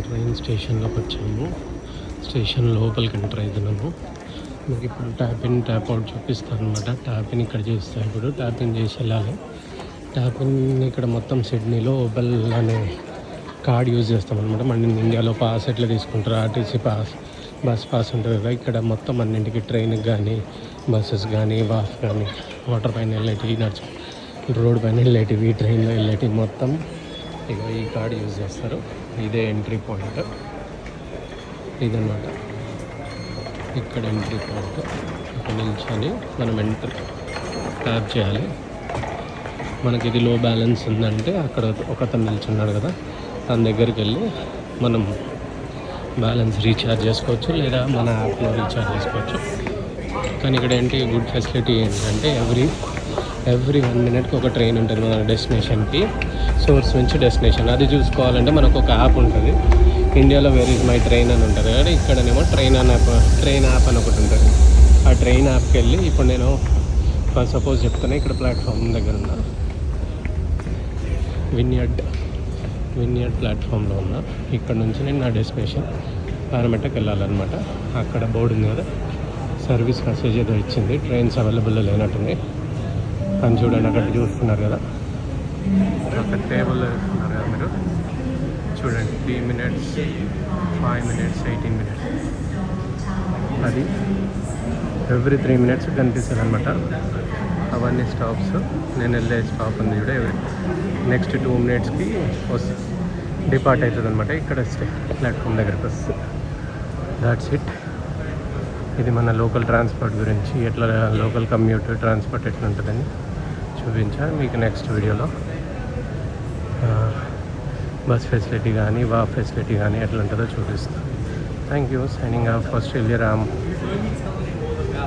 Train స్టేషన్లోకి వచ్చాము. Station లోపలికి enter అవుతున్నాము. మీకు ఇప్పుడు ట్యాప్ ఇన్ ట్యాప్ అవుట్ చూపిస్తాను అనమాట. ట్యాప్ ఇన్ ఇక్కడ చేస్తాను. ఇప్పుడు ట్యాప్ ఇన్ చేసి వెళ్ళాలి. ట్యాప్ ఇన్ ఇక్కడ మొత్తం సిడ్నీలో ఓబెల్ అనే కార్డ్ యూజ్ చేస్తాం అనమాట. మన ఇండియాలో పాస్ ఎట్లా తీసుకుంటారు, ఆర్టీసీ పాస్, బస్ పాస్ ఉంటుంది కదా. ఇక్కడ మొత్తం అన్నింటికి ట్రైన్కి కానీ, బస్సెస్ కానీ, వాఫ్ కానీ, వాటర్ పైన వెళ్ళేటివి, రోడ్ పైన వెళ్ళేటివి, ట్రైన్లో వెళ్ళేటివి మొత్తం ఇక ఈ కార్డ్ యూజ్ చేస్తారు. ఇదే ఎంట్రీ పాయింట్. ఇదన్నమాట ఇక్కడ ఎంట్రీ పాయింట్. ఇక్కడ నిల్చొని మనం ఎంట్రీ ట్యాప్ చేయాలి. మనకి ఇది లో బ్యాలెన్స్ ఉందంటే అక్కడ ఒకతను నిల్చున్నాడు కదా, తన దగ్గరికి వెళ్ళి మనం బ్యాలెన్స్ రీఛార్జ్ చేసుకోవచ్చు, లేదా మన యాప్లో రీఛార్జ్ చేసుకోవచ్చు. కానీ ఇక్కడ ఏంటి గుడ్ ఫెసిలిటీ ఏంటంటే ఎవ్రీ 1 minute ఒక ట్రైన్ ఉంటుంది మన డెస్టినేషన్కి, సోర్స్ నుంచి డెస్టినేషన్. అది చూసుకోవాలంటే మనకు ఒక యాప్ ఉంటుంది. ఇండియాలో వేర్ ఇస్ మై ట్రైన్ అని ఉంటుంది కానీ ఇక్కడనేమో ట్రైన్ యాప్ అని ఒకటి ఉంటుంది. ఆ ట్రైన్ యాప్కి వెళ్ళి ఇప్పుడు నేను సపోజ్ చెప్తాను, ఇక్కడ ప్లాట్ఫామ్ దగ్గర ఉన్నా, విన్యార్డ్ ప్లాట్ఫామ్లో ఉన్నా. ఇక్కడ నుంచి నేను నా డెస్టినేషన్ పారామెట్కి వెళ్ళాలన్నమాట. అక్కడ బోర్డు ఉంది కదా, సర్వీస్ మెసేజ్ ఏదో ఇచ్చింది, ట్రైన్స్ అవైలబుల్లో లేనట్టున్నాయి అని చూడండి. అక్కడ చూస్తున్నారు కదా, అక్కడ టేబుల్లో చూస్తున్నారు కదా మీరు, చూడండి 3 minutes, 5 minutes, 18 minutes. అది ఎవ్రీ 3 minutes కనిపిస్తుంది అనమాట. అవన్నీ స్టాప్స్. నేను వెళ్ళే స్టాప్ ఉంది కూడా నెక్స్ట్ 2 minutesకి డిపార్ట్ అవుతుంది అనమాట. ఇక్కడ ప్లాట్ఫామ్ దగ్గరికి వస్తుంది. That's it. ఇది మన లోకల్ ట్రాన్స్పోర్ట్ గురించి, ఎట్లా లోకల్ కమ్యూట్ ట్రాన్స్పోర్ట్ ఎట్లా ఉంటుందని చూపించాను మీకు. నెక్స్ట్ వీడియోలో బస్ ఫెసిలిటీ కానీ, వాఫ్ ఫెసిలిటీ కానీ ఎట్లా ఉంటుందో చూపిస్తాను. Thank you. Signing off. Australia Ram.